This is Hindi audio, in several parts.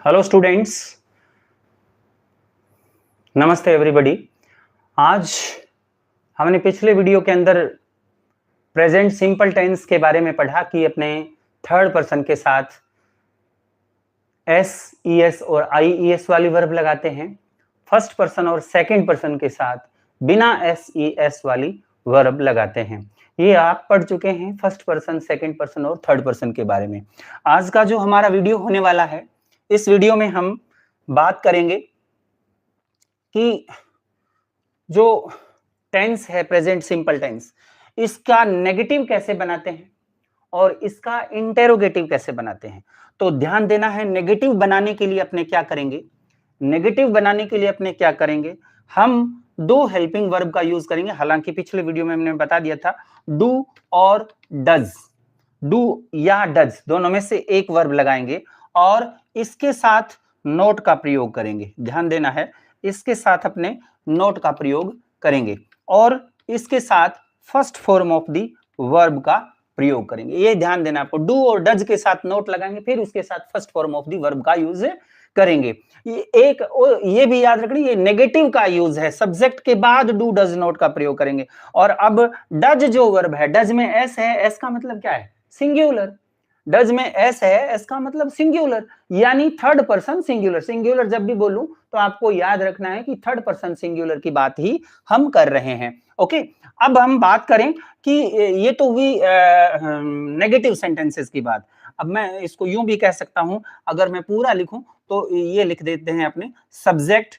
हेलो स्टूडेंट्स, नमस्ते एवरीबॉडी। आज हमने पिछले वीडियो के अंदर प्रेजेंट सिंपल टेंस के बारे में पढ़ा कि अपने थर्ड पर्सन के साथ एस, ई एस और आई ई एस वाली वर्ब लगाते हैं, फर्स्ट पर्सन और सेकंड पर्सन के साथ बिना एस ई एस वाली वर्ब लगाते हैं। ये आप पढ़ चुके हैं फर्स्ट पर्सन, सेकंड पर्सन और थर्ड पर्सन के बारे में। आज का जो हमारा वीडियो होने वाला है, इस वीडियो में हम बात करेंगे कि जो टेंस है प्रेजेंट सिंपल टेंस, इसका नेगेटिव कैसे बनाते हैं और इसका इंटेरोगेटिव कैसे बनाते हैं। तो ध्यान देना है, नेगेटिव बनाने के लिए अपने क्या करेंगे, हम दो हेल्पिंग वर्ब का यूज करेंगे। हालांकि पिछले वीडियो में हमने बता दिया था डू और डज, डू या डज दोनों में से एक वर्ब लगाएंगे और इसके साथ नोट का प्रयोग करेंगे। ध्यान देना है, इसके साथ अपने नोट का प्रयोग करेंगे और इसके साथ first form of the verb का प्रयोग करेंगे। ये ध्यान देना आपको, डू और डज के साथ नोट लगाएंगे, फिर उसके साथ first form of the verb का यूज करेंगे। ये भी याद रखना, ये नेगेटिव का यूज है, सब्जेक्ट के बाद डू डज नोट का प्रयोग करेंगे। और अब डज जो वर्ब है, डज में एस है, एस का मतलब क्या है, सिंगुलर। डज में एस है, एस का मतलब सिंगुलर, यानी थर्ड पर्सन सिंगुलर। सिंगुलर जब भी बोलूं तो आपको याद रखना है कि थर्ड पर्सन सिंगुलर की बात ही हम कर रहे हैं। ओके, अब हम बात करें कि ये तो हुई नेगेटिव सेंटेंसेस की बात। अब मैं इसको यूं भी कह सकता हूं, अगर मैं पूरा लिखूं तो ये लिख देते हैं अपने सब्जेक्ट,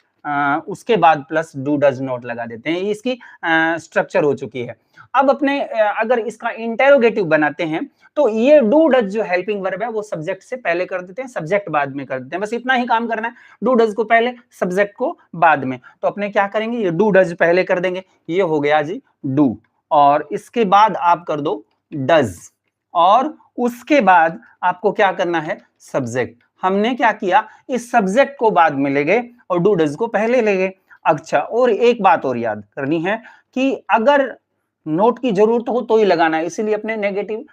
उसके बाद प्लस डू डज नॉट लगा देते हैं। इसकी स्ट्रक्चर हो चुकी है। अब अपने अगर इसका इंटेरोगेटिव बनाते हैं तो ये डू डज जो हेल्पिंग वर्ब है वो सब्जेक्ट से पहले कर देते हैं, सब्जेक्ट बाद में कर देते हैं। बस इतना ही काम करना है, डू डज को पहले, सब्जेक्ट को बाद में। तो अपने क्या करेंगे, ये डू डज पहले कर देंगे, ये हो गया जी डू, और इसके बाद आप कर दो डज, और उसके बाद आपको क्या करना है, सब्जेक्ट। हमने क्या किया, इस सब्जेक्ट को बाद में ले गए और डू डज को पहले ले गए। अच्छा, और एक बात और याद करनी है कि अगर नोट की जरूरत हो तो ही लगाना है, इसीलिए अपने नेगेटिव,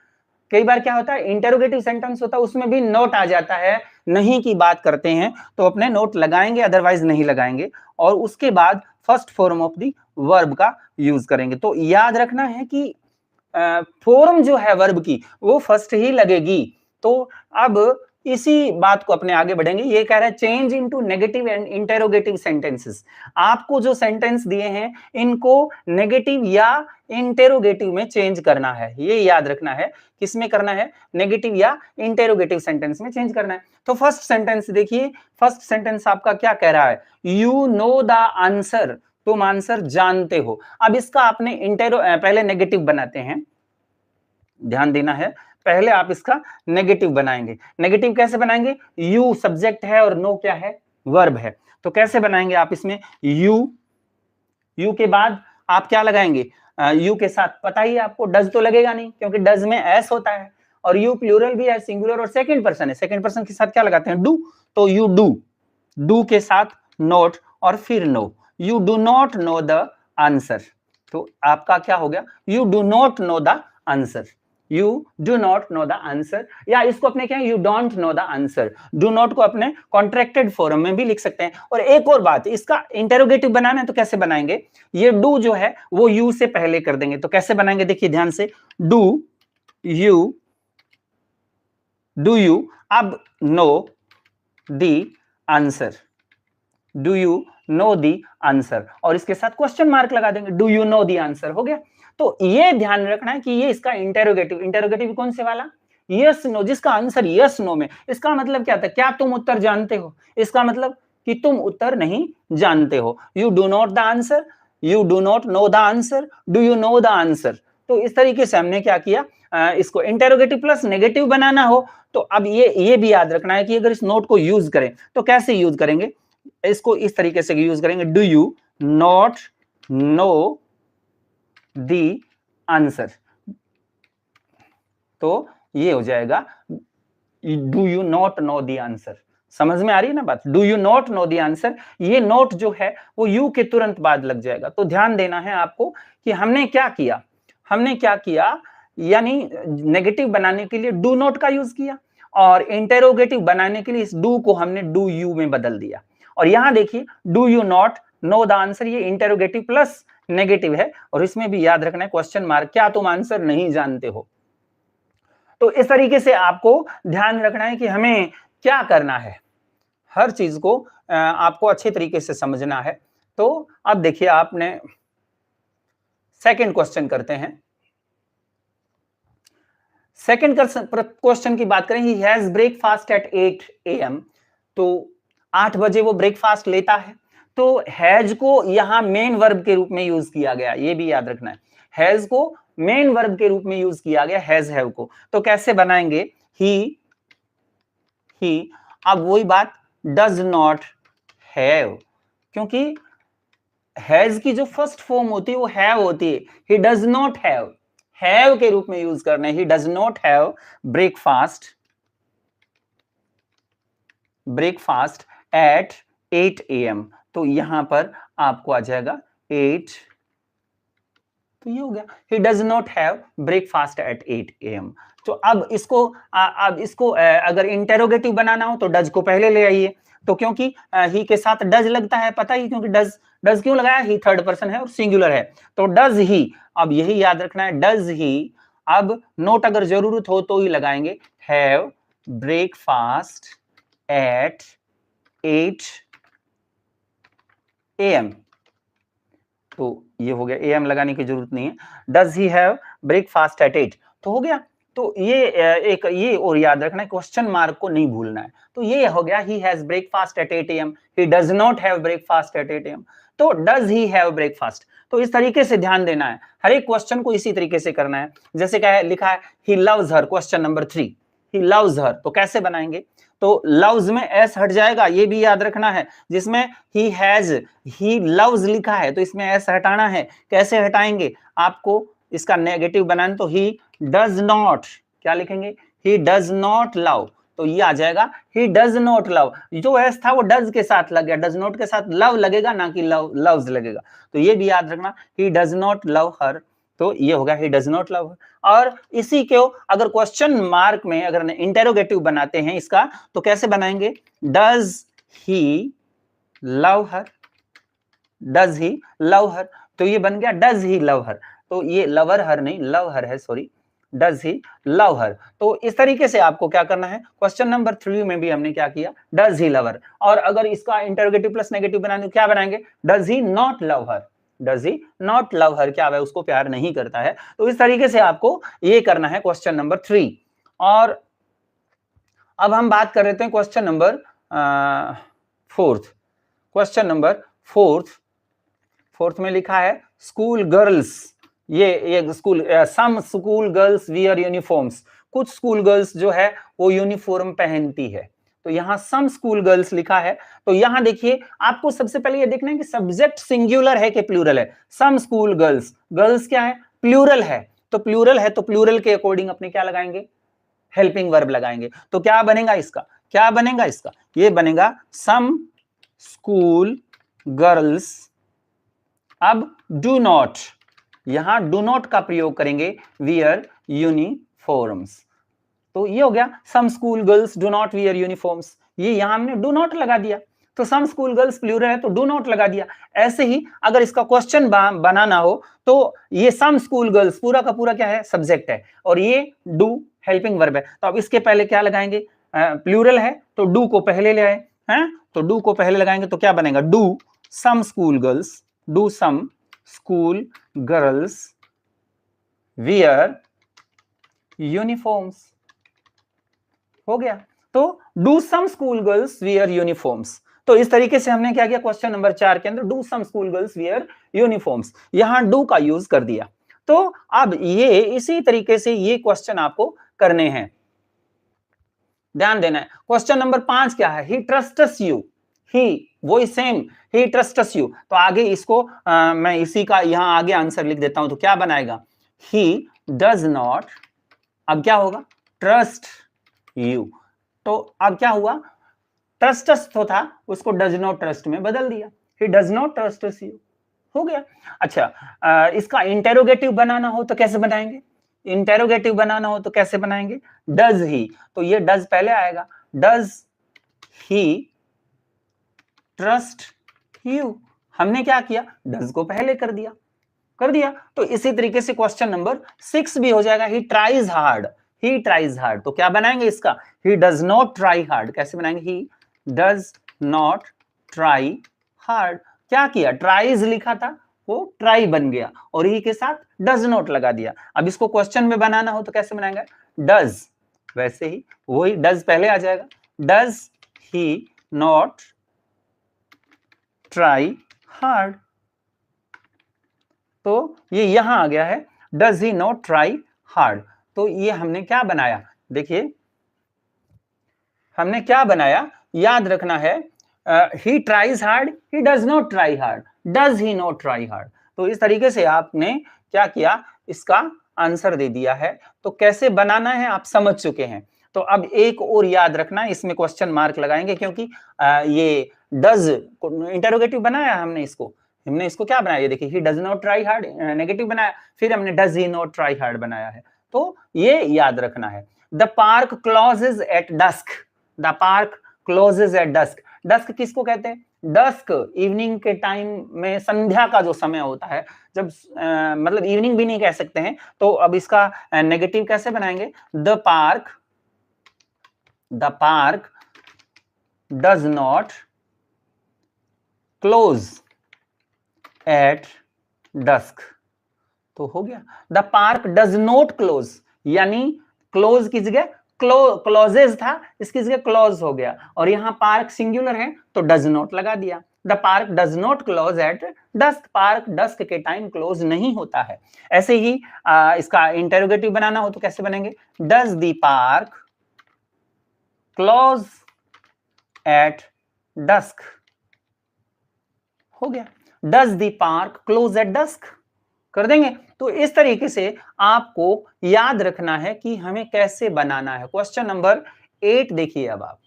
कई बार क्या होता है इंटेरोगेटिव सेंटेंस होता है उसमें भी नोट आ जाता है, नहीं की बात करते हैं तो अपने नोट लगाएंगे, अदरवाइज नहीं लगाएंगे, और उसके बाद first form of the verb का यूज करेंगे। तो याद रखना है कि फॉर्म जो है वर्ब की वो फर्स्ट ही लगेगी। तो अब इसी बात को अपने आगे बढ़ेंगे। ये कह रहा है change into negative and interrogative sentences. आपको जो सेंटेंस दिए हैं इनको नेगेटिव या इंटेरोगेटिव में चेंज करना है, ये याद रखना है। किसमें करना है, नेगेटिव या इंटेरोगेटिव सेंटेंस में चेंज करना है। तो फर्स्ट सेंटेंस देखिए, फर्स्ट सेंटेंस आपका क्या कह रहा है, यू नो द आंसर, तुम आंसर जानते हो। अब इसका आपने पहले नेगेटिव बनाते हैं, ध्यान देना है, पहले आप इसका नेगेटिव बनाएंगे। नेगेटिव कैसे बनाएंगे, यू सब्जेक्ट है और नो क्या है, वर्ब है। तो कैसे बनाएंगे आप इसमें, यू के बाद आप क्या लगाएंगे, यू के साथ पता ही आपको डज तो लगेगा नहीं, क्योंकि डज में एस होता है और यू प्लूरल भी है, सिंगुलर और सेकंड पर्सन है। सेकंड पर्सन के साथ क्या लगाते हैं, डू। तो यू डू के साथ नोट और फिर know, you do not know the answer. तो आपका क्या हो गया, you do not know the answer, you do not know the answer, या इसको अपने क्या, you don't know the answer. Do not को अपने कॉन्ट्रैक्टेड फॉर्म में भी लिख सकते हैं। और एक और बात, इसका इंटेरोगेटिव बनाना है तो कैसे बनाएंगे, ये डू जो है वो यू से पहले कर देंगे। तो कैसे बनाएंगे, देखिए ध्यान से, डू यू अब no the answer, do you know the answer, और इसके साथ क्वेश्चन मार्क लगा देंगे, do you know the answer, हो गया। तो ये ध्यान रखना है कि ये इसका इंटेरोगेटिव कौन से वाला, यस नो, जिसका आंसर यस नो में, इसका मतलब क्या था, क्या तुम उत्तर जानते हो, इसका मतलब कि तुम उत्तर नहीं जानते हो। You do not the answer, you do not know the answer, do you know the answer. तो इस तरीके से हमने क्या किया, इसको इंटेरोगेटिव प्लस नेगेटिव बनाना हो तो अब ये भी याद रखना है कि अगर इस नोट को यूज करें तो कैसे यूज करेंगे, इसको इस तरीके से यूज करेंगे, do you not know the answer. तो ये हो जाएगा do you not know the answer. समझ में आ रही है ना बात, do you not know the answer, ये नोट जो है वो यू के तुरंत बाद लग जाएगा। तो ध्यान देना है आपको कि हमने क्या किया, यानी नेगेटिव बनाने के लिए डू नॉट का यूज किया और इंटेरोगेटिव बनाने के लिए इस डू को हमने डू यू में बदल दिया। और यहां देखिए do you not know the answer, ये इंटेरोगेटिव प्लस नेगेटिव है, और इसमें भी याद रखना है क्वेश्चन मार्क, क्या तुम आंसर नहीं जानते हो। तो इस तरीके से आपको ध्यान रखना है कि हमें क्या करना है, हर चीज को आपको अच्छे तरीके से समझना है। तो अब देखिए आपने सेकंड क्वेश्चन करते हैं। सेकंड क्वेश्चन की बात करें, he has breakfast at 8 AM, तो 8 बजे वो ब्रेकफास्ट लेता है। तो हैज को यहां मेन वर्ब के रूप में यूज किया गया, ये भी याद रखना है, हैज को मेन वर्ब के रूप में यूज किया गया हैज हैव को। तो कैसे बनाएंगे, ही अब वही बात, डज नॉट हैव, क्योंकि हैज की जो फर्स्ट फॉर्म होती है वो हैव होती है, ही डज नॉट हैव के रूप में यूज करना है, ही does not have breakfast at 8 AM। तो यहां पर आपको आ जाएगा 8, तो ये हो गया, he does not have breakfast at 8 AM। तो अब इसको अगर इंटेरोगेटिव बनाना हो तो डज को पहले ले आइए, तो क्योंकि ही के साथ डज लगता है, पता ही, क्योंकि डज क्यों लगाया, ही थर्ड पर्सन है और सिंगुलर है, तो डज ही, अब यही याद रखना है, डज ही। अब नोट अगर जरूरत हो तो ही लगाएंगे, हैव ब्रेकफास्ट एट 8 AM। तो ये हो गया, AM लगाने की जरूरत नहीं है, does he have breakfast at 8, तो हो गया। तो ये और याद रखना है, क्वेश्चन मार्क को नहीं भूलना है। तो ये हो गया, he has breakfast at 8 AM, he does not have breakfast at 8 AM, तो डज ही हैव ब्रेकफास्ट। तो इस तरीके से ध्यान देना है, हर एक क्वेश्चन को इसी तरीके से करना है। जैसे क्या है लिखा है, he loves her, question number 3, he loves her, तो कैसे बनाएंगे, तो लव्स में एस हट जाएगा, ये भी याद रखना है। जिसमें ही लव्स लिखा है तो इसमें एस हटाना है, कैसे हटाएंगे, आपको इसका नेगेटिव बनाना, तो ही डज नॉट, क्या लिखेंगे, ही डज नॉट लव, तो ये आ जाएगा ही डज नॉट लव, जो एस था वो डज के साथ लग गया, डज नॉट के साथ लव लगेगा, ना कि लव्स लगेगा, तो ये भी याद रखना, ही डज नॉट लव हर, तो ये होगा ही डज नॉट लव। और इसी को अगर क्वेश्चन मार्क में अगर इंटेरोगेटिव बनाते हैं इसका, तो कैसे बनाएंगे, does he love her, does he love हर, तो ये बन गया डज ही लव हर, तो ये लवर हर नहीं, लव हर है, सॉरी, डज ही लव हर। तो इस तरीके से आपको क्या करना है, क्वेश्चन नंबर 3 में भी हमने क्या किया, डज ही लव हर। और अगर इसका इंटरोगेटिव प्लस नेगेटिव बनाने, क्या बनाएंगे, does he not love her, does he not love हर, क्या है, उसको प्यार नहीं करता है। तो इस तरीके से आपको ये करना है क्वेश्चन नंबर 3। और अब हम बात कर रहे थे question number 4th। Question number 4th में लिखा है स्कूल गर्ल्स, ये स्कूल, सम स्कूल गर्ल्स वियर यूनिफॉर्म्स, कुछ स्कूल गर्ल्स जो है वो यूनिफॉर्म पहनती है। तो यहाँ सम स्कूल गर्ल्स लिखा है, तो यहाँ देखिए आपको सबसे पहले ये देखना है कि सब्जेक्ट सिंगुलर है कि प्लूरल है। सम स्कूल गर्ल्स, गर्ल्स क्या है, प्लूरल है, तो प्लूरल है, तो प्लूरल के अकॉर्डिंग अपने क्या लगाएंगे, हेल्पिंग वर्ब लगाएंगे। तो क्या बनेगा इसका, क्या बनेगा इसका, ये बनेगा सम स्कूल गर्ल्स। अब डू नॉट, यहां डू नॉट का प्रयोग करेंगे, वियर यूनिफॉर्म्स, तो ये हो गया some school girls do not wear uniforms, ये यहां हमने डू नॉट लगा दिया, तो सम स्कूल गर्ल्स प्लूरल है तो डू नॉट लगा दिया। ऐसे ही अगर इसका क्वेश्चन बनाना हो तो ये सम स्कूल गर्ल्स पूरा का पूरा क्या है, सब्जेक्ट है, और ये डू हेल्पिंग वर्ब है, तो अब इसके पहले क्या लगाएंगे, प्लूरल है तो डू को पहले ले आए हैं, तो डू को पहले लगाएंगे तो क्या बनेगा, do some school girls, do some school girls wear uniforms, हो गया। तो do some school girls wear uniforms, तो इस तरीके से हमने क्या किया, क्वेश्चन नंबर 4 के अंदर do some school girls wear uniforms, यहां डू का यूज कर दिया। तो अब ये इसी तरीके से ये क्वेश्चन आपको करने हैं, ध्यान देना है। क्वेश्चन नंबर 5 क्या है, ही ट्रस्ट्स यू, ही वही सेम, ही ट्रस्ट्स यू, तो आगे इसको मैं इसी का यहां आगे आंसर लिख देता हूं, तो क्या बनाएगा, ही डज नॉट, अब क्या होगा, ट्रस्ट यू, तो अब क्या हुआ, ट्रस्टस तो था उसको डज नॉट ट्रस्ट में बदल दिया, ही डज नॉट ट्रस्ट यू, हो गया। अच्छा इसका इंटेरोगेटिव बनाना हो तो कैसे बनाएंगे, इंटेरोगेटिव बनाना हो तो कैसे बनाएंगे, डज ही, तो ये डज पहले आएगा, डज ही ट्रस्ट यू, हमने क्या किया, डज को पहले कर दिया, तो इसी तरीके से क्वेश्चन नंबर 6 भी हो जाएगा, he tries hard, he tries hard, तो क्या बनाएंगे इसका, ही डज नॉट ट्राई हार्ड, कैसे बनाएंगे, ही डज नॉट ट्राई हार्ड, क्या किया, ट्राइज लिखा था वो ट्राई बन गया और ही के साथ डज नॉट लगा दिया। अब इसको क्वेश्चन में बनाना हो तो कैसे बनाएंगे, डज, वैसे ही वही डज पहले आ जाएगा, does he not try hard, तो ये यहां आ गया है, does he not try hard, तो ये हमने क्या बनाया, देखिए हमने क्या बनाया, याद रखना है, he tries hard, he does not try hard, does he not try hard, तो इस तरीके से आपने क्या किया, इसका आंसर दे दिया है। तो कैसे बनाना है आप समझ चुके हैं, तो अब एक और याद रखना, इसमें क्वेश्चन मार्क लगाएंगे क्योंकि ये डज इंटरोगेटिव बनाया हमने इसको क्या बनाया, ये देखिए he does not try hard negative बनाया, फिर हमने does he not try hard बनाया है, तो ये याद रखना है। The park closes at dusk, the park closes at dusk, dusk किसको कहते हैं, डस्क इवनिंग के टाइम में, संध्या का जो समय होता है, जब मतलब इवनिंग भी नहीं कह सकते हैं, तो अब इसका नेगेटिव कैसे बनाएंगे, the park does not close at dusk, तो हो गया, the park does not close, यानी क्लोज की जगह क्लोजेज था, इसकी जगह क्लोज हो गया, और यहां पार्क सिंगुलर है तो डज नॉट लगा दिया, the park does not close at dusk, park dusk के टाइम क्लोज नहीं होता है। ऐसे ही इसका इंटेरोगेटिव बनाना हो तो कैसे बनेंगे, does the park close at dusk, हो गया, does the park close at dusk, कर देंगे। तो इस तरीके से आपको याद रखना है कि हमें कैसे बनाना है। क्वेश्चन नंबर 8 देखिए अब आप,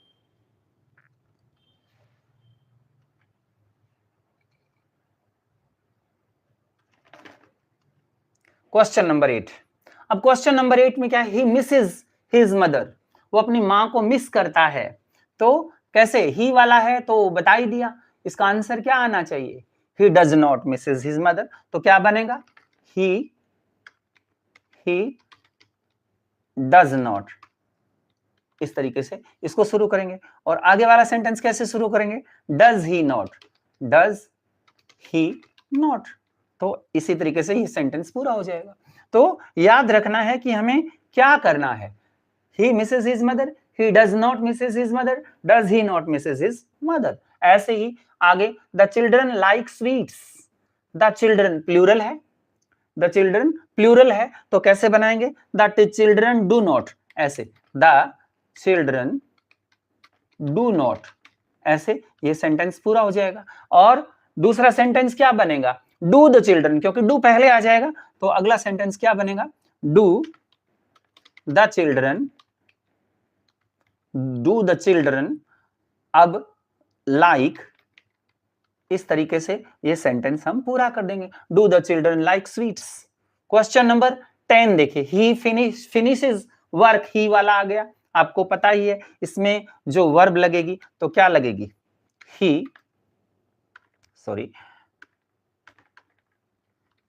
क्वेश्चन नंबर 8, अब क्वेश्चन नंबर 8 में क्या है, ही मिसेस हिज मदर, वो अपनी मां को मिस करता है, तो कैसे, ही वाला है तो बता ही दिया, इसका आंसर क्या आना चाहिए, ही does not misses his mother, तो क्या बनेगा, ही डज नॉट, इस तरीके से इसको शुरू करेंगे, और आगे वाला सेंटेंस कैसे शुरू करेंगे, डज ही नॉट, तो इसी तरीके से ये सेंटेंस पूरा हो जाएगा। तो याद रखना है कि हमें क्या करना है, he misses his mother, he does not misses his mother, does he not misses his mother, ऐसे ही आगे, the children like sweets, the children plural है, द चिल्ड्रन प्लूरल है तो कैसे बनाएंगे, द चिल्ड्रन डू नॉट, ऐसे द चिल्ड्रन डू नॉट, ऐसे ये सेंटेंस पूरा हो जाएगा। और दूसरा सेंटेंस क्या बनेगा, डू द चिल्ड्रन, क्योंकि डू पहले आ जाएगा तो अगला सेंटेंस क्या बनेगा, डू द चिल्ड्रन, अब लाइक, इस तरीके से ये सेंटेंस हम पूरा कर देंगे, do the children like sweets. Question number 10 देखिए, ही फिनिशेस वर्क, ही वाला आ गया, आपको पता ही है इसमें जो वर्ब लगेगी तो क्या लगेगी,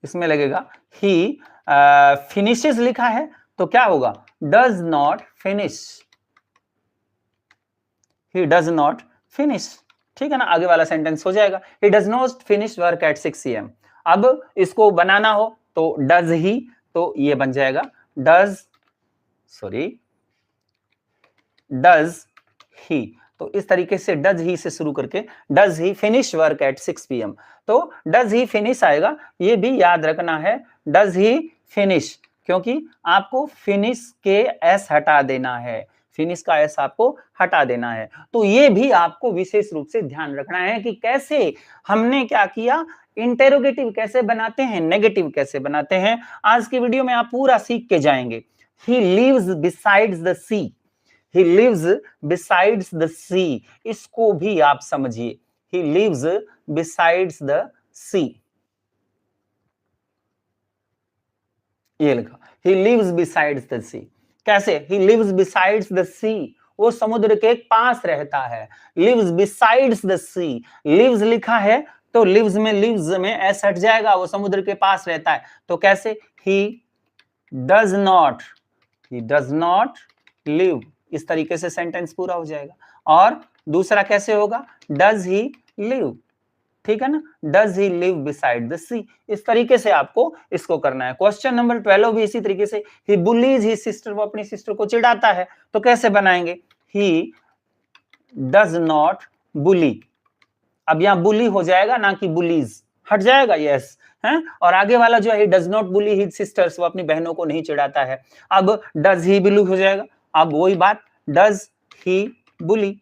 इसमें लगेगा ही, फिनिशेस लिखा है तो क्या होगा, does not finish, he does not finish, ठीक है ना, आगे वाला सेंटेंस हो जाएगा, ही does not finish work at 6 AM। अब इसको बनाना हो तो डज ही, तो ये बन जाएगा डज ही, तो इस तरीके से डज ही से शुरू करके does he finish work at 6 PM, तो डज ही फिनिश आएगा, ये भी याद रखना है, डज ही फिनिश, क्योंकि आपको फिनिश के एस हटा देना है, फिनिश का एस आपको हटा देना है। तो ये भी आपको विशेष रूप से ध्यान रखना है कि कैसे हमने क्या किया, इंटेरोगेटिव कैसे बनाते हैं, नेगेटिव कैसे बनाते हैं, आज की वीडियो में आप पूरा सीख के जाएंगे। He lives besides the sea, he lives besides the sea, इसको भी आप समझिए, he lives besides the sea, ये लिखा, he lives besides the sea. कैसे? He lives besides the sea, वो समुद्र के पास रहता है। Lives besides the sea, lives लिखा है तो लिव्स में एस हट जाएगा, वो समुद्र के पास रहता है। तो कैसे? ही डज नॉट लिव, इस तरीके से सेंटेंस पूरा हो जाएगा। और दूसरा कैसे होगा? डज ही लिव, ठीक है ना, does he live beside the sea. इस तरीके से आपको इसको करना है। क्वेश्चन नंबर 12 भी इसी तरीके से, ही बुलीज हिज सिस्टर, वो अपनी सिस्टर को चिढ़ाता है। तो कैसे बनाएंगे? ही डज नॉट बुली, अब यहां बुली हो जाएगा ना कि बुलीज, हट जाएगा, यस है। और आगे वाला जो है, does not bully his sisters, वो अपनी बहनों को नहीं चिढ़ाता है। अब डज ही बुली हो जाएगा, अब वही बात, डज ही बुली।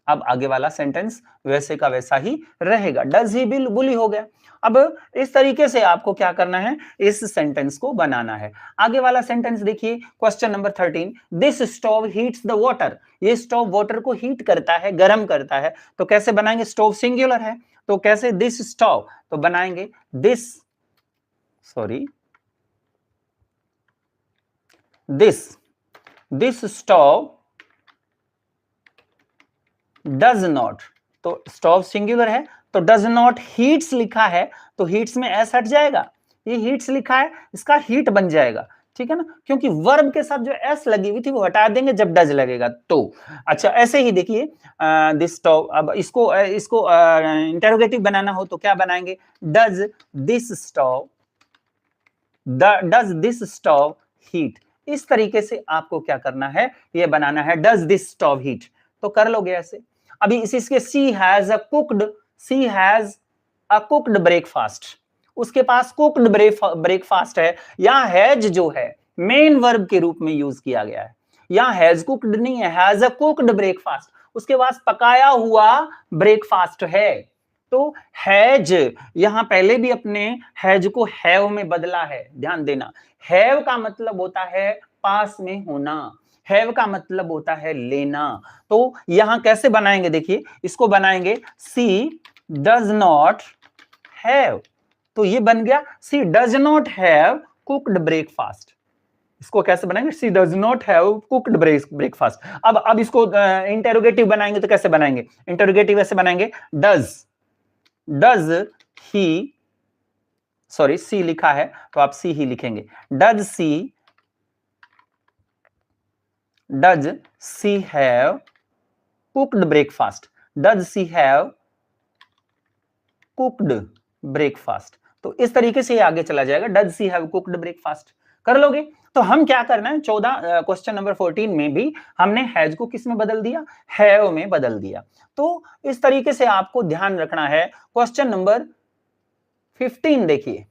अब आगे वाला सेंटेंस वैसे का वैसा ही रहेगा, डज ही बुली हो गया। अब इस तरीके से आपको क्या करना है, इस सेंटेंस को बनाना है। आगे वाला सेंटेंस देखिए, question number 13, this stove heats the water, ये स्टोव वाटर को हीट करता है, गर्म करता है। तो कैसे बनाएंगे? स्टोव सिंगुलर है, तो कैसे? दिस स्टोव, तो बनाएंगे दिस स्टोव डज नॉट, तो स्टोव सिंगुलर है तो डज नॉट हीट्स लिखा है, तो हीट्स में एस हट जाएगा, ये हीट्स लिखा है, इसका हीट बन जाएगा, ठीक है ना, क्योंकि वर्ब के साथ जो एस लगी हुई थी वो हटा देंगे जब डज लगेगा तो। अच्छा, ऐसे ही देखिए दिस स्टोव, अब इसको इंटरोगेटिव बनाना हो तो क्या बनाएंगे? डज दिस स्टोव हीट, इस तरीके से आपको क्या करना है, ये बनाना है, डज दिस स्टोव हीट, तो कर लोगे ऐसे। अभी इसके सी हैज अ कुक्ड ब्रेकफास्ट, उसके पास कुक्ड ब्रेकफास्ट है। यहां हैज जो है मेन वर्ब के रूप में यूज किया गया है, यहां हैज कुक्ड नहीं है, हैज अ कुक्ड ब्रेकफास्ट, उसके पास पकाया हुआ ब्रेकफास्ट है। तो हैज, यहां पहले भी अपने हैज को हैव में बदला है, ध्यान देना। हैव का मतलब होता है पास में होना, हैव का मतलब होता है लेना। तो यहां कैसे बनाएंगे? देखिए, इसको बनाएंगे सी डज नॉट हैव, तो ये बन गया she does not have cooked breakfast. इसको कैसे बनाएंगे? She does not have cooked breakfast. अब इसको इंटेरोगेटिव बनाएंगे तो कैसे बनाएंगे? इंटेरोगेटिव ऐसे बनाएंगे, डज ही, सॉरी सी लिखा है तो आप सी ही लिखेंगे, does she have cooked breakfast, does she have cooked breakfast. तो इस तरीके से आगे चला जाएगा, does she have cooked breakfast. कर लोगे? तो हम क्या करना है, 14 क्वेश्चन नंबर 14 में भी हमने हैज को किस में बदल दिया? हैव में बदल दिया। तो इस तरीके से आपको ध्यान रखना है। क्वेश्चन नंबर 15 देखिए,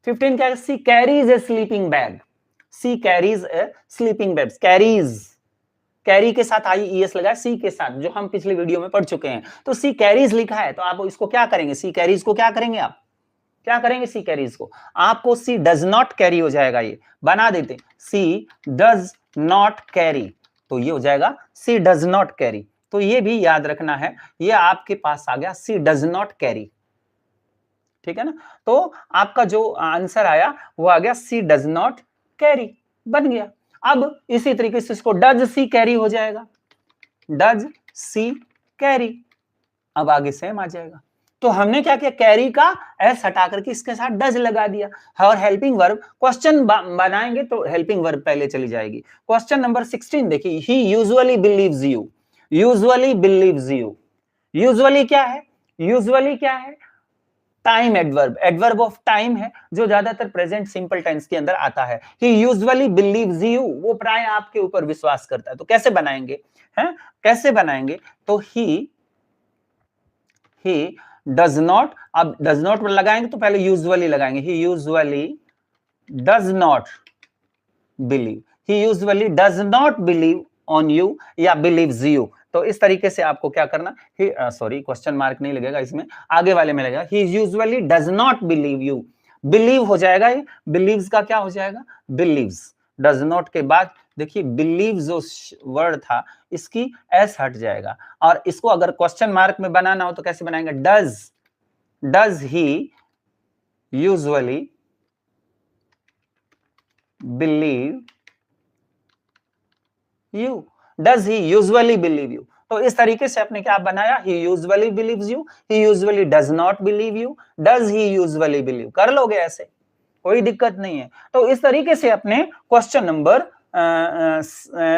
15 क्या है? She carries a sleeping bag, she carries a sleeping bag, carry के साथ आई ईएस लगा, सी के साथ, जो हम पिछले वीडियो में पढ़ चुके हैं। तो सी कैरीज लिखा है तो आप इसको क्या करेंगे? सी कैरीज को क्या करेंगे? आप क्या करेंगे? सी कैरीज को आपको सी डज नॉट कैरी हो जाएगा, ये बना देते, सी डज नॉट कैरी, तो ये हो जाएगा सी डज नॉट कैरी। तो ये भी याद रखना है, ये आपके पास आ गया सी डज नॉट कैरी, ठीक है ना। तो आपका जो आंसर आया वो आ गया सी डज नॉट कैरी, बन गया। अब इसी तरीके से इसको डज सी कैरी हो जाएगा, डज सी कैरी, अब आगे सेम आ जाएगा। तो हमने क्या किया? कैरी का एस हटा करके इसके साथ डज लगा दिया। और हेल्पिंग वर्ब क्वेश्चन बनाएंगे तो हेल्पिंग वर्ब पहले चली जाएगी। क्वेश्चन नंबर 16 देखिए, he usually believes you, usually believes you, usually क्या है? यूजुअली क्या है? Time adverb, adverb of time है जो ज्यादातर प्रेजेंट सिंपल टेंस के अंदर आता है। ही यूजुअली बिलीव्स यू, वो प्राय आपके ऊपर विश्वास करता है। तो कैसे बनाएंगे? हैं, कैसे बनाएंगे? तो ही डज नॉट, अब डज नॉट लगाएंगे तो पहले यूजुअली लगाएंगे, he usually does not believe, he usually does not believe on you या बिलीव्स यू। तो इस तरीके से आपको क्या करना, सॉरी क्वेश्चन मार्क नहीं लगेगा इसमें, आगे वाले में लगेगा, he usually does not believe you, believe हो जाएगा, ये बिलीव्स का क्या हो जाएगा? बिलीव्स, डज नॉट के बाद देखिए बिलीव जो वर्ड था इसकी एस हट जाएगा। और इसको अगर क्वेश्चन मार्क में बनाना हो तो कैसे बनाएंगे? Does he usually believe you, does he usually believe you. तो इस तरीके से आपने क्या बनाया, he usually believes you, he usually does not believe you, does he usually believe, कर लोगे ऐसे, कोई दिक्कत नहीं है। तो इस तरीके से अपने क्वेश्चन नंबर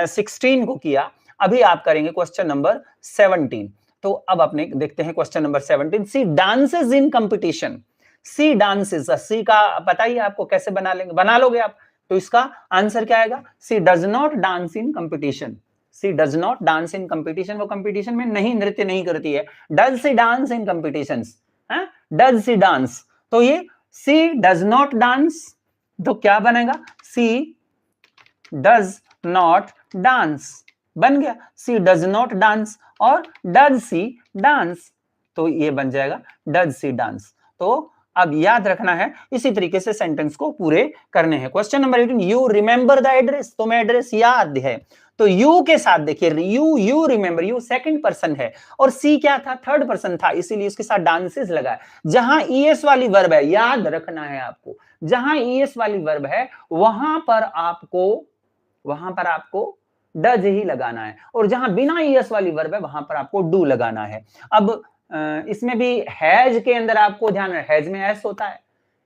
16 को किया। अभी आप करेंगे क्वेश्चन नंबर 17। तो अब अपने देखते हैं question number 17। She dances in competition, she dances, she का पता ही आपको कैसे बना लेंगे, बना लोगे आप। तो इसका आंसर क्या आएगा, she does not dance in competition, she does not dance in competition, वो कंपटीशन में नहीं, नृत्य नहीं करती है। Does she dance in competitions, does she dance, तो ये सी डज नॉट डांस, तो क्या बनेगा, सी डज नॉट डांस, बन गया सी डज नॉट डांस, और डज सी डांस, तो ये बन जाएगा डज सी डांस। तो अब याद रखना है, इसी तरीके से सेंटेंस को पूरे करने हैं। Question number 18, you remember the address, तुम्हें एड्रेस याद है। तो यू के साथ देखिए, you remember, you second person है और सी क्या था, थर्ड पर्सन था, इसीलिए उसके साथ डांसेस लगा है। जहां ईएस वाली वर्ब है, याद रखना है आपको, जहां ईएस वाली वर्ब है वहां पर आपको डज ही लगाना है, और जहां बिना ईएस वाली वर्ब है वहां पर आपको डू लगाना है। अब इसमें भी हैज के अंदर आपको ध्यान है, हैज में एस होता है,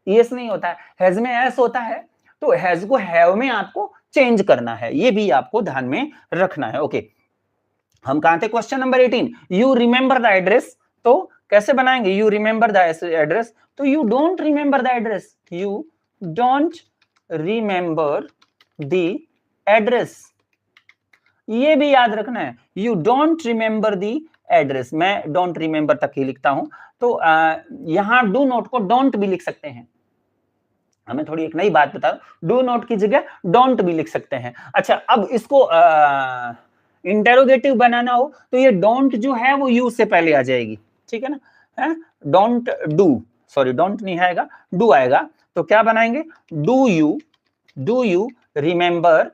ईएस नहीं होता है, हैज में एस होता है, तो हैज को हैव में आपको चेंज करना है, ये भी आपको ध्यान में रखना है। ओके, हम कहां थे, question number 18, you remember the address, तो कैसे बनाएंगे, यू रिमेंबर द एड्रेस, तो you don't remember the address, you don't remember the address, ये भी याद रखना है, you don't remember the address, मैं डोंट रिमेंबर तक ही लिखता हूं, तो यहां डू नोट को डोंट भी लिख सकते हैं। हमें थोड़ी एक नई बात बता, डू नोट की जगह डोंट भी लिख सकते हैं। अच्छा, अब इसको इंटेरोगेटिव बनाना हो तो ये डोंट जो है वो यू से पहले आ जाएगी, ठीक है ना, डोंट डू, सॉरी डोंट नहीं आएगा, डू आएगा, तो क्या बनाएंगे, do you remember,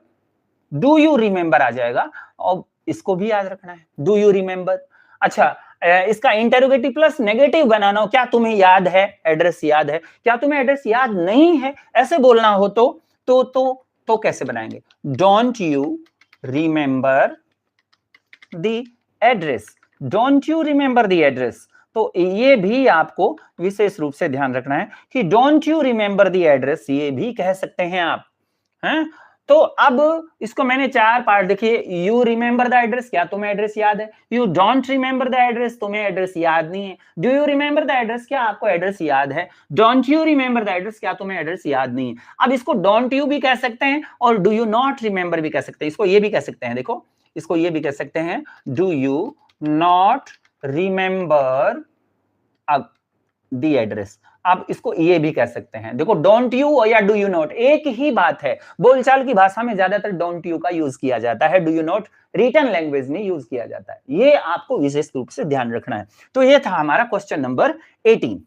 do you remember आ जाएगा, और इसको भी याद रखना है, डू यू रिमेंबर। अच्छा, इसका इंटेरोगेटिव प्लस नेगेटिव बनाना हो, क्या तुम्हें याद है, एड्रेस याद है, क्या तुम्हें एड्रेस याद नहीं है, ऐसे बोलना हो तो कैसे बनाएंगे, don't you remember the address, don't you remember the address. तो ये भी आपको विशेष रूप से ध्यान रखना है कि don't you remember the address, ये भी कह सकते हैं आप, हैं। तो अब इसको मैंने चार पार्ट, देखिए, यू रिमेंबर द एड्रेस, क्या तुम्हें एड्रेस याद है, you don't remember the address, तुम्हें एड्रेस याद नहीं है, do you remember the address, क्या आपको एड्रेस याद है, don't you remember the address, क्या तुम्हें एड्रेस याद नहीं है। अब इसको डोंट यू भी कह सकते हैं और डू यू नॉट रिमेंबर भी कह सकते हैं, इसको ये भी कह सकते हैं, देखो इसको ये भी कह सकते हैं, do you not remember the address, आप इसको ये भी कह सकते हैं। देखो, डोंट यू या डू यू नॉट एक ही बात है, बोलचाल की भाषा में ज्यादातर डोंट यू का यूज किया जाता है, do you not written language में यूज किया जाता है, ये आपको विशेष रूप से ध्यान रखना है। तो ये था हमारा क्वेश्चन नंबर 18।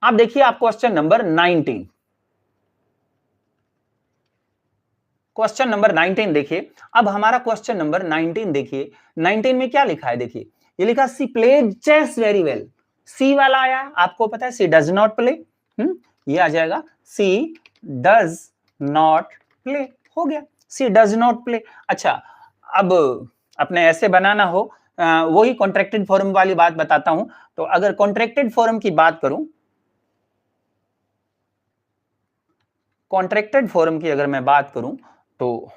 आप देखिए, आप क्वेश्चन नंबर 19, क्वेश्चन नंबर 19 देखिए। अब हमारा क्वेश्चन नंबर 19 देखिए, 19 में क्या लिखा है, देखिए ये लिखा, she played chess very well, she वाला आया, आपको पता है सी डज नॉट प्ले, ये आ जाएगा सी डज नॉट प्ले, हो गया सी डज नॉट प्ले। अच्छा, अब अपने ऐसे बनाना हो, वही कॉन्ट्रैक्टेड फॉर्म वाली बात बताता हूं। तो अगर कॉन्ट्रैक्टेड फॉर्म की बात करूं, कॉन्ट्रैक्टेड फॉर्म की अगर मैं बात करूं तो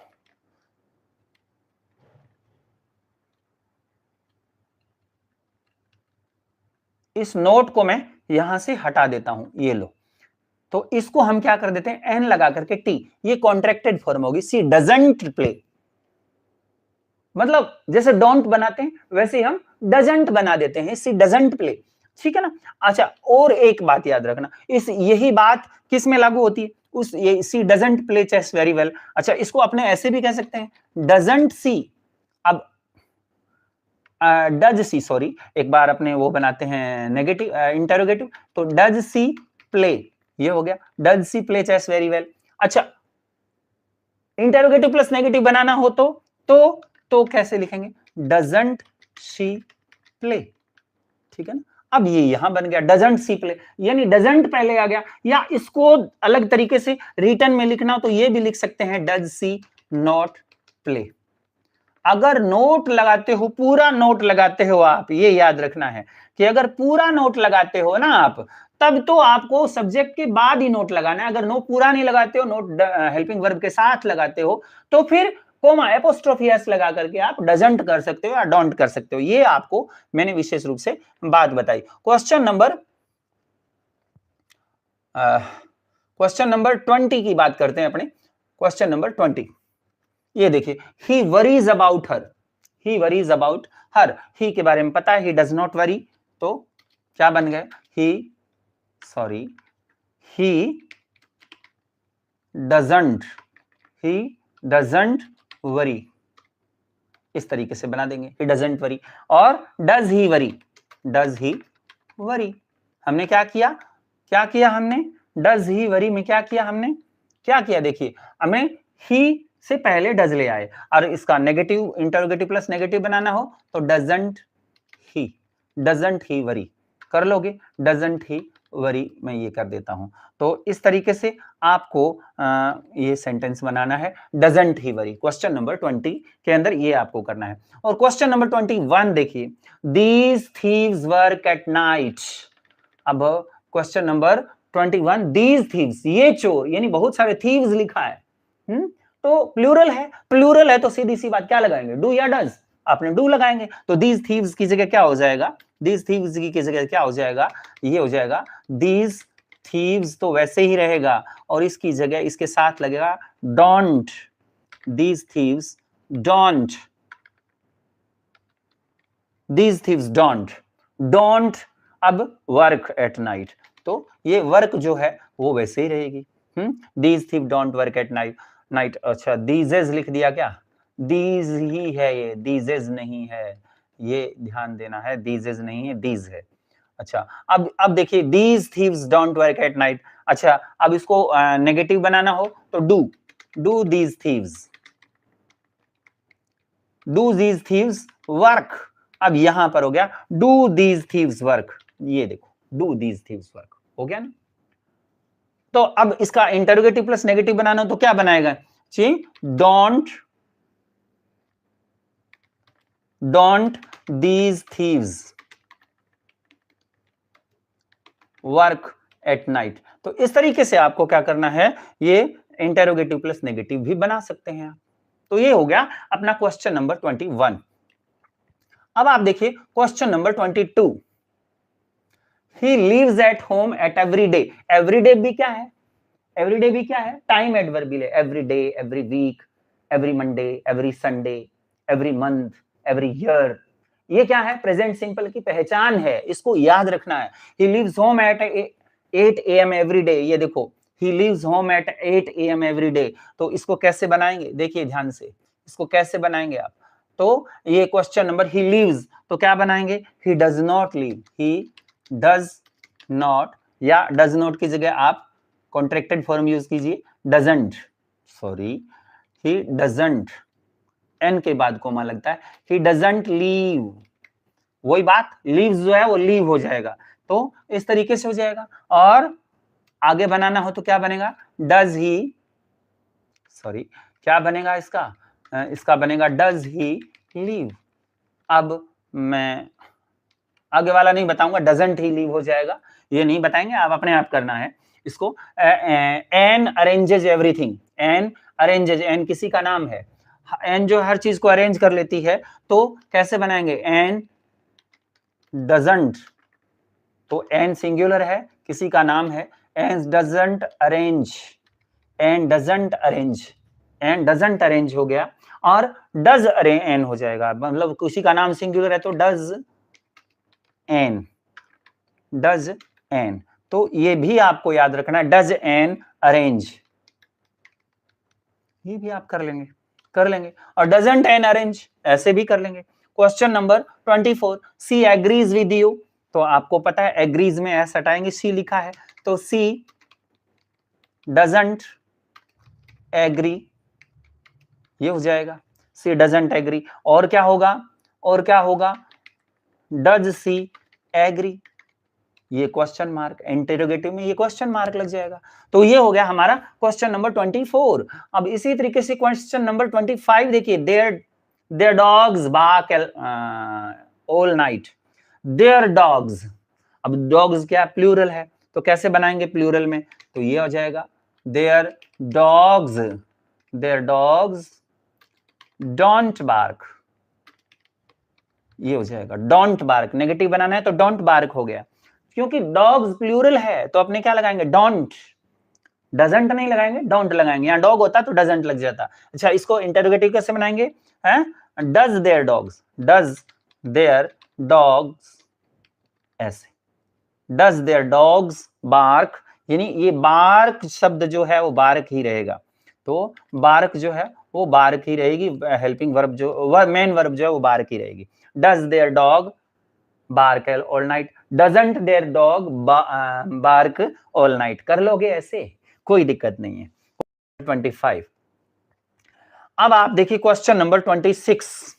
इस नोट को मैं यहां से हटा देता हूं, ये लो, तो इसको हम क्या कर देते हैं, एन लगा करके टी, ये कॉन्ट्रैक्टेड फॉर्म होगी, सी डजंट प्ले, मतलब जैसे डोंट बनाते हैं वैसे हम डजंट बना देते हैं, सी डजंट प्ले, ठीक है ना। अच्छा, और एक बात याद रखना, इस यही बात किस में लागू होती है, उस ये she doesn't play chess very well. अच्छा, इसको अपने ऐसे भी कह सकते हैं, डजंट सी, अब डज सी, सॉरी एक बार अपने वो बनाते हैं नेगेटिव इंटेरोगेटिव, तो डज सी प्ले, ये हो गया, does she play chess very well. अच्छा, इंटेरोगेटिव प्लस नेगेटिव बनाना हो तो कैसे लिखेंगे, डजंट शी प्ले, ठीक है ना। अब ये यहां बन गया डजंट सी प्ले, यानी डजंट पहले आ गया। या इसको अलग तरीके से रिटर्न में लिखना तो ये भी लिख सकते हैं डज सी नॉट प्ले। अगर नोट लगाते हो, पूरा नोट लगाते हो आप, ये याद रखना है कि अगर पूरा नोट लगाते हो ना आप, तब तो आपको सब्जेक्ट के बाद ही नोट लगाना है। अगर नोट पूरा नहीं लगाते हो, नोट हेल्पिंग वर्ब के साथ लगाते हो, तो फिर कोमा एपोस्ट्रोफी एस लगा करके आप डजंट कर सकते हो या डोंट कर सकते हो। ये आपको मैंने विशेष रूप से बात बताई। क्वेश्चन नंबर 20 की बात करते हैं अपने। क्वेश्चन नंबर 20, ये देखिए, he worries about her, he worries about her, he के बारे में पता है, ही डज नॉट वरी, तो क्या बन गया, ही डजंट वरी, इस तरीके से बना देंगे, ही डजंट वरी। और डज ही वरी, हमने क्या किया हमने डज ही वरी में क्या किया, देखिए हमें ही से पहले डज ले आए, और इसका नेगेटिव, इंटरोगेटिव प्लस नेगेटिव बनाना हो तो डजंट ही वरी कर लोगे, डजंट ही वरी मैं ये कर देता हूं। तो इस तरीके से आपको ये सेंटेंस बनाना है, doesn't he worry. Question number 20 के अंदर ये आपको करना है। और क्वेश्चन नंबर 21 देखिए, these thieves work at night. अब क्वेश्चन नंबर 21, दीज थीव्स, ये चोर, यानी बहुत सारे थीव्स लिखा है, तो प्लूरल है तो सीधी सी बात क्या लगाएंगे, डू या डज, आपने डू लगाएंगे। तो दीज थीव्स की जगह क्या हो जाएगा, दीज थीव्स की जगह क्या हो जाएगा, ये हो जाएगा दीज थीव्स, तो वैसे ही रहेगा, और इसकी जगह इसके साथ लगेगा don't, these thieves don't, these thieves don't अब वर्क एट नाइट, तो ये वर्क जो है वो वैसे ही रहेगी। These thief don't work at night. अच्छा, दीजेज लिख दिया क्या, दीज ही है ये, दीजेज नहीं है, ये ध्यान देना है, दीजेज नहीं है, दीज है। अच्छा, अब देखिए, these thieves don't work at night. अच्छा, अब इसको नेगेटिव बनाना हो तो डू दीज थीव्स वर्क। अब यहां पर हो गया डू दीज थीव्स वर्क, ये देखो डू दीज थीव्स वर्क हो गया ना। तो अब इसका इंटरोगेटिव प्लस नेगेटिव बनाना हो तो क्या बनाएगा, don't these thieves work at night. तो इस तरीके से आपको क्या करना है, ये इंटरोगेटिव प्लस नेगेटिव भी बना सकते हैं। तो ये हो गया अपना क्वेश्चन नंबर 21। अब आप देखिए question number 22, he lives at home at every day. Every day भी क्या है, टाइम एडवर्बियल है, every day, every week, every Monday, every Sunday, every month, every year, ये क्या है, प्रेजेंट सिंपल की पहचान है, इसको याद रखना है। He lives home at 8 AM every day, ये देखो he lives home at 8 AM every day, तो इसको कैसे बनाएंगे, देखिए ध्यान से, इसको कैसे बनाएंगे आप, तो ये क्वेश्चन नंबर, ही लिव्स, तो क्या बनाएंगे, ही does not live, he does not, या डज नॉट की जगह आप कॉन्ट्रैक्टेड फॉर्म यूज कीजिए, डजंट, ही डजंट, एन के बाद कोमा लगता है, ही डजंट लीव, वही बात, लीव्स जो है वो लीव हो जाएगा, तो इस तरीके से हो जाएगा। और आगे बनाना हो तो क्या बनेगा, डज ही, क्या बनेगा इसका बनेगा डज ही लीव। अब मैं आगे वाला नहीं बताऊंगा, डजंट ही लीव हो जाएगा, ये नहीं बताएंगे, आप अपने आप करना है इसको। एन अरेंजेज एवरीथिंग, एन किसी का नाम है, एन जो हर चीज को अरेंज कर लेती है, तो कैसे बनाएंगे, एन डजंट, तो एन सिंगुलर है, किसी का नाम है, एन डजंट अरेंज हो गया, और डज एन हो जाएगा, मतलब किसी का नाम सिंगुलर है तो डज एन, तो ये भी आपको याद रखना है, डज एन अरेंज, ये भी आप कर लेंगे, और डजंट एन अरेंज ऐसे भी कर लेंगे। Question number 24, she agrees with you, तो आपको पता है एग्रीज में एस हटाएंगे, सी लिखा है, तो सी डजंट एग्री, ये हो जाएगा, सी डजंट एग्री। और क्या होगा, डज सी एग्री, ये क्वेश्चन मार्क, इंटरोगेटिव में ये क्वेश्चन मार्क लग जाएगा। तो ये हो गया हमारा क्वेश्चन नंबर 24। अब इसी तरीके से क्वेश्चन नंबर 25 देखिए, their dogs bark all night. Their dogs, अब डॉग्स क्या प्लूरल है, तो कैसे बनाएंगे प्लूरल में, तो ये हो जाएगा देयर डॉग्स डोंट बार्क, ये हो जाएगा डोंट बार्क। नेगेटिव बनाना है तो डोंट बार्क हो गया, क्योंकि डॉग्स प्लूरल है तो अपने क्या लगाएंगे डोंट, डजंट नहीं लगाएंगे, डोंट लगाएंगे। यहाँ डॉग होता तो डजंट लग जाता। अच्छा, इसको इंटरोगेटिव कैसे बनाएंगे, हैं, डज देयर डॉग्स ऐसे, डज देयर डॉग्स बार्क, यानी ये बार्क शब्द जो है वो बार्क ही रहेगा, तो बार्क जो है वो बार्क ही रहेगी, हेल्पिंग वर्ब जो मेन वर्ब जो है वो बार्क ही रहेगी। Does their dog bark all night, doesn't their dog bark all night. कर लोगे ऐसे, कोई दिक्कत नहीं है। 25। अब आप देखिए क्वेश्चन नंबर 26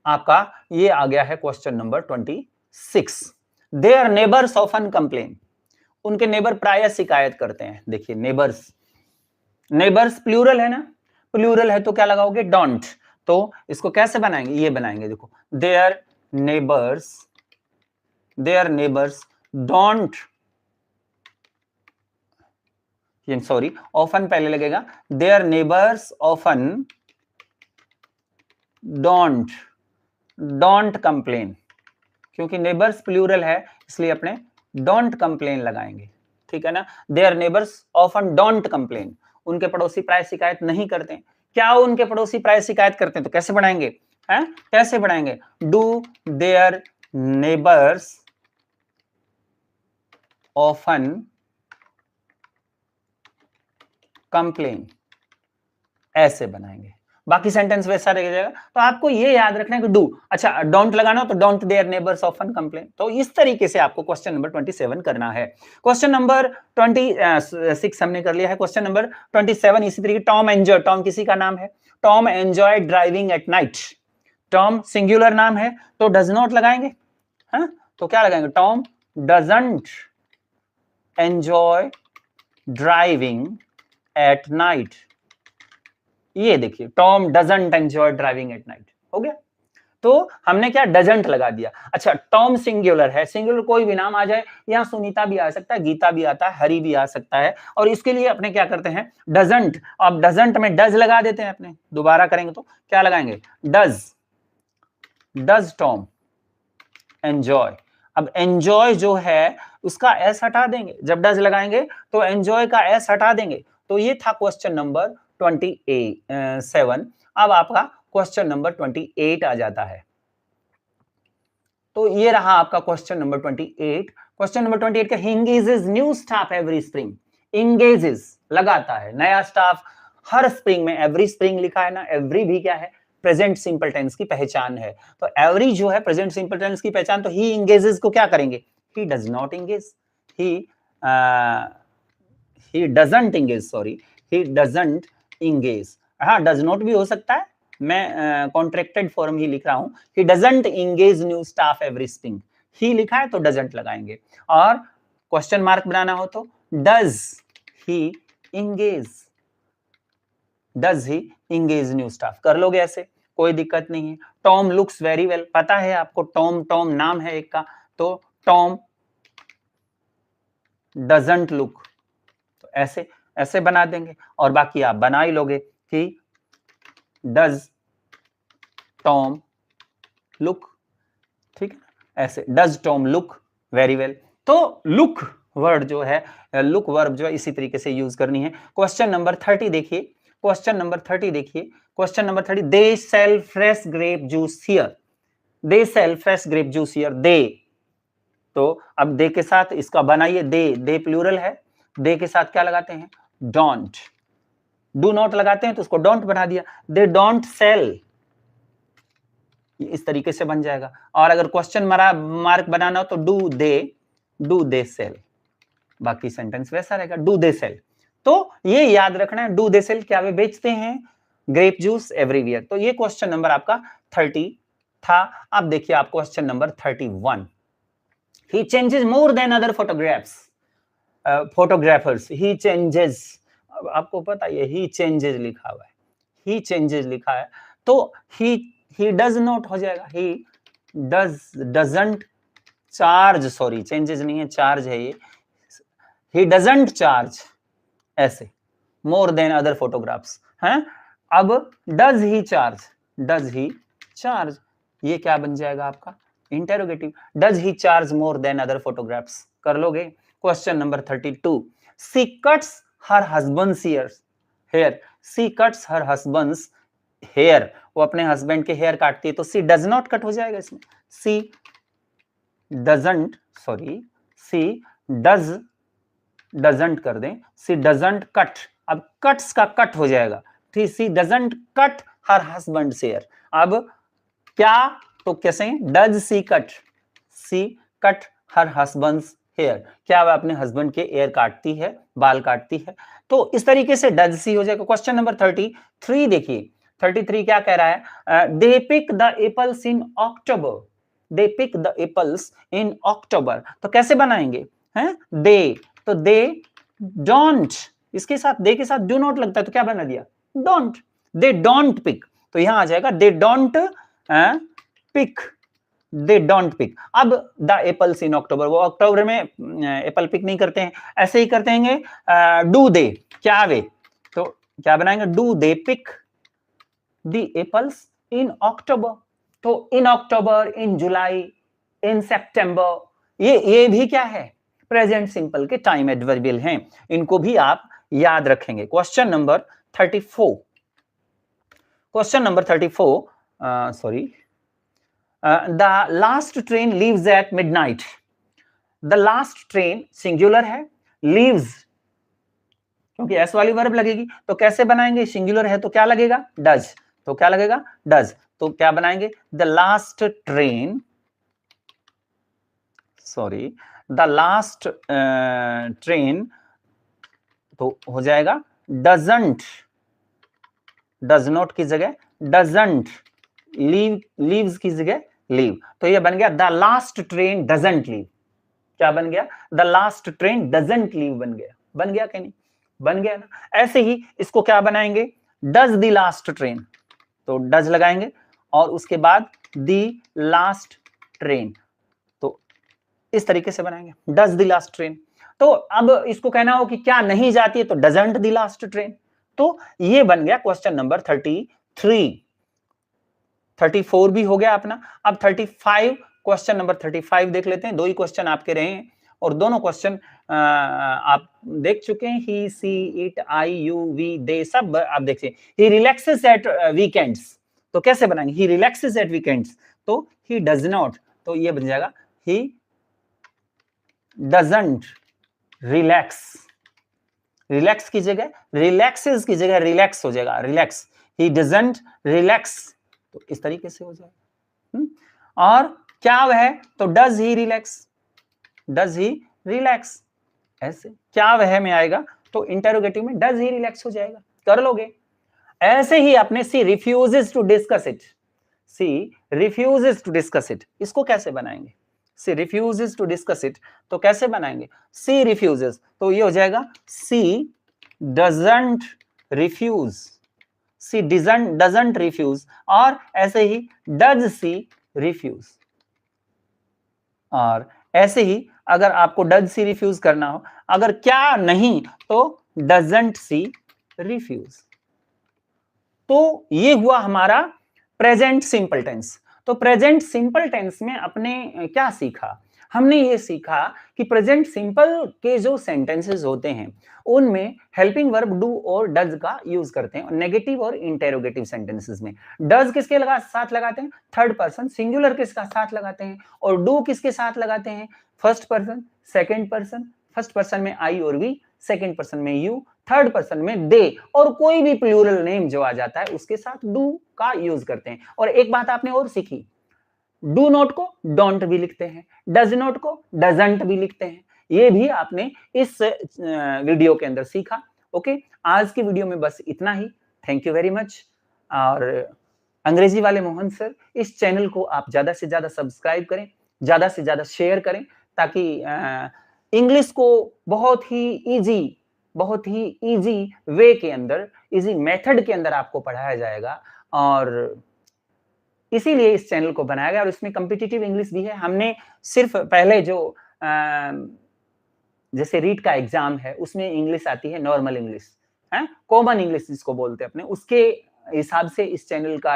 आपका ये आ गया है, question number 26। Their neighbours often complain, उनके नेबर प्राय शिकायत करते हैं। देखिए नेबर्स, नेबर्स प्लूरल है ना, प्लूरल है तो क्या लगाओगे डोंट, तो इसको कैसे बनाएंगे, ये बनाएंगे, देखो their neighbours don't, sorry often पहले लगेगा, their neighbours often don't complain, क्योंकि नेबर्स प्लूरल है इसलिए अपने डोंट कंप्लेन लगाएंगे, ठीक है ना। Their neighbours often don't complain, उनके पड़ोसी प्राय शिकायत नहीं करते। क्या उनके पड़ोसी प्राय शिकायत करते हैं, तो कैसे बढ़ाएंगे, हैं, कैसे बढ़ाएंगे, do their neighbours often complain, ऐसे बनाएंगे। बाकी सेंटेंस वैसा रह जाएगा। तो आपको ये याद रखना है कि डू, अच्छा डोंट लगाना हो तो don't their neighbours often complain. तो इस तरीके से आपको क्वेश्चन नंबर 27 करना है। क्वेश्चन नंबर 26 हमने कर लिया है। क्वेश्चन नंबर 27 इसी तरीके, टॉम एंजॉय, टॉम किसी का नाम है, Tom enjoy driving at night. Tom singular नाम है तो डज नॉट लगाएंगे, हाँ, तो क्या लगाएंगे, Tom doesn't enjoy driving at night. ये देखिए Tom doesn't enjoy driving at night, हो गया। तो हमने क्या डजंट लगा दिया। अच्छा, टॉम सिंगुलर है, सिंगुलर कोई भी नाम आ जाए, यहाँ सुनीता भी आ सकता है, गीता भी आता है, हरी भी आ सकता है, और इसके लिए अपने क्या करते हैं डजंट, अब डजंट में डज लगा देते हैं अपने, दोबारा करेंगे तो क्या लगाएंगे डज टॉम एंजॉय। अब एंजॉय जो है उसका एस हटा देंगे, जब डज लगाएंगे तो एंजॉय का एस हटा देंगे। तो ये था क्वेश्चन नंबर 27। अब आपका क्वेश्चन नंबर 28 आ जाता है। तो ये रहा आपका क्वेश्चन नंबर 28। क्वेश्चन नंबर 28 का, he engages new staff every spring। engages लगाता है नया स्टाफ हर स्प्रिंग में, एवरी स्प्रिंग लिखा है ना, एवरी भी क्या है प्रेजेंट सिंपल टेंस की पहचान है। तो एवरी जो है प्रेजेंट सिंपल टेंस की पहचान, तो he engages को क्या करेंगे, he does not engage, he doesn't engage, sorry he doesn't engage। हाँ, डज नॉट भी हो सकता है, मैं कॉन्ट्रैक्टेड फॉर्म ही लिख रहा हूं, he doesn't engage new staff every spring। ही लिखा है तो doesn't लगाएंगे, और क्वेश्चन मार्क बनाना हो तो does he engage, does he engage new staff। कर लोगे ऐसे, कोई दिक्कत नहीं है। टॉम लुक्स वेरी वेल, पता है आपको टॉम, टॉम नाम है एक का, तो टॉम डजंट लुक, तो ऐसे ऐसे बना देंगे, और बाकी आप बना ही लोगे कि डज टॉम लुक, ठीक है, ऐसे does Tom look very well. तो लुक वर्ड जो है, लुक वर्ब जो है इसी तरीके से यूज करनी है। क्वेश्चन नंबर 30 देखिए, क्वेश्चन नंबर 30 देखिए, question number 30, they sell fresh grape juice here. They sell fresh grape juice here, they, तो अब दे के साथ इसका बनाइए, दे प्लूरल है, दे के साथ क्या लगाते हैं डोंट, डू नॉट लगाते हैं तो उसको डोंट बना दिया, दे डोंट सेल, इस तरीके से बन जाएगा। और अगर क्वेश्चन मार्क बनाना हो तो डू दे सेल, बाकी सेंटेंस वैसा रहेगा, डू दे सेल। तो ये याद रखना है, डू दे सेल, क्या वे बेचते हैं ग्रेप जूस एवरीवेयर। तो ये क्वेश्चन नंबर आपका 30 था। अब देखिए आप question number 31। he changes more than other photographers, he changes, आपको पता है he changes लिखा हुआ है, he changes लिखा है, तो he does not हो जाएगा, he doesn't charge, sorry changes नहीं है, charge है ये, he doesn't charge, ऐसे more than other photographs हैं। अब does he charge, ये क्या बन जाएगा आपका interrogative, does he charge more than other photographs, कर लोगे। Question number 32, she cuts her husband's hair, she cuts her husband's hair, वो अपने हस्बैंड के हेयर काटती है, तो she does not cut हो जाएगा इसमें, she doesn't कर दें, she doesn't cut, अब cuts का कट हो जाएगा, ठीक, she doesn't cut her husband's hair, अब क्या, तो कैसे does she cut her husband's hair, क्या वह अपने हस्बैंड के हेयर काटती है, बाल काटती है, तो इस तरीके से does she हो जाएगा। क्वेश्चन नंबर 33 देखिए, 33 क्या कह रहा है, they pick the apples in October, they pick the apples in October, तो कैसे बनाएंगे हैं, they, तो they don't, इसके साथ दे के साथ do not लगता है, तो क्या बना दिया don't, they don't pick, तो यहां आ जाएगा they don't pick, they don't pick। अब the apples in October, वो अक्टूबर में एप्पल पिक नहीं करते हैं, ऐसे ही करते हैं do they, क्या वे, तो क्या बनाएंगे do they pick the apples in October, तो in October, in July, in September, ये भी क्या है प्रेजेंट सिंपल के टाइम एडवर्बियल हैं, इनको भी आप याद रखेंगे। Question number 34, question number 34, sorry, the last train leaves eight midnight, the last train singular है, लीव्स क्योंकि एस वाली वर्ब लगेगी, तो कैसे बनाएंगे, सिंगुलर है तो क्या लगेगा डज, तो क्या लगेगा डज, तो क्या बनाएंगे the last train, sorry the last train, तो हो जाएगा डजंट, डज नॉट की जगह डजंट, लीव्स की जगह लीव, तो ये बन गया the last train doesn't leave, क्या बन गया the last train doesn't leave, बन गया कि नहीं, बन गया ना। ऐसे ही इसको क्या बनाएंगे डज द लास्ट ट्रेन, तो डज लगाएंगे और उसके बाद द लास्ट ट्रेन, तो इस तरीके से बनाएंगे डज द लास्ट ट्रेन। तो अब इसको कहना हो कि क्या नहीं जाती है, तो डजंट द लास्ट ट्रेन, तो ये बन गया क्वेश्चन नंबर 33, 34 भी हो गया अपना। अब 35, क्वेश्चन नंबर 35 देख लेते हैं, दो ही क्वेश्चन आपके रहे हैं और दोनों क्वेश्चन आप देख चुके हैं, he she it I you we they सब आप देखिए। ही रिलैक्सेस एट वीकेंड्स, तो कैसे बनाएंगे ही रिलैक्सेस एट वीकेंड्स, तो ही डज नॉट, तो ये बन जाएगा ही डजंट रिलैक्स, रिलैक्स की जगह रिलैक्सेस की जगह रिलैक्स हो जाएगा, रिलैक्स, ही डजंट रिलैक्स, तो इस तरीके से हो जाएगा। और क्या वह है, तो does he relax, does he relax, ऐसे क्या वह में आएगा तो इंटरोगेटिव में डज ही रिलैक्स हो जाएगा, कर लोगे। ऐसे ही आपने she refuses to discuss it, she refuses to discuss it, इसको कैसे बनाएंगे, she refuses to discuss it, तो कैसे बनाएंगे सी रिफ्यूजेस, तो ये हो जाएगा she doesn't refuse, she doesn't refuse, और ऐसे ही डज सी रिफ्यूज, और ऐसे ही अगर आपको डज सी रिफ्यूज करना हो, अगर क्या नहीं तो डजंट सी रिफ्यूज। तो ये हुआ हमारा प्रेजेंट सिंपल टेंस। तो प्रेजेंट सिंपल टेंस में अपने क्या सीखा, हमने ये सीखा कि प्रेजेंट सिंपल के जो सेंटेंसेस होते हैं उनमें हेल्पिंग वर्ब डू और डज का यूज करते हैं, नेगेटिव और इंटेरोगेटिव सेंटेंसेस में डज किसके साथ लगाते हैं, थर्ड पर्सन सिंगुलर किसका साथ लगाते हैं, और डू किसके साथ लगाते हैं, first person second person, first person में आई और वी, सेकंड पर्सन में यू, थर्ड पर्सन में दे, और कोई भी प्लूरल नेम जो आ जाता है उसके साथ डू का यूज करते हैं। और एक बात आपने और सीखी, डू नॉट को डोंट भी लिखते हैं, डज नॉट को डजंट भी लिखते हैं, ये भी आपने इस वीडियो के अंदर सीखा। ओके, आज की वीडियो में बस इतना ही, थैंक यू वेरी मच। और अंग्रेजी वाले मोहन सर, इस चैनल को आप ज्यादा से ज्यादा सब्सक्राइब करें, ज्यादा से ज्यादा शेयर करें, ताकि इंग्लिश को बहुत ही इजी वे के अंदर, इजी मेथड के अंदर आपको पढ़ाया जाएगा। और इसीलिए इस चैनल को बनाया गया और इसमें कॉम्पिटिटिव इंग्लिश भी है। हमने सिर्फ पहले जो जैसे रीट का एग्जाम है उसमें इंग्लिश आती है, नॉर्मल इंग्लिश है, कॉमन इंग्लिश जिसको बोलते हैं अपने, उसके हिसाब से इस चैनल का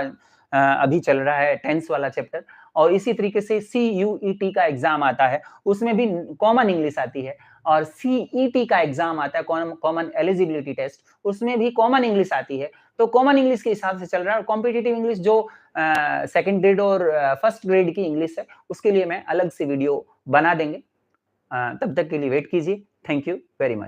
अभी चल रहा है टेंस वाला चैप्टर। और इसी तरीके से CUET का एग्जाम आता है, उसमें भी कॉमन इंग्लिश आती है। और CET का एग्जाम आता है, कॉमन एलिजिबिलिटी टेस्ट, उसमें भी कॉमन इंग्लिश आती है। तो कॉमन इंग्लिश के हिसाब से चल रहा है। और कॉम्पिटिटिव इंग्लिश जो सेकंड ग्रेड और फर्स्ट ग्रेड की इंग्लिश है, उसके लिए मैं अलग से वीडियो बना देंगे। तब तक के लिए वेट कीजिए। Thank you very much.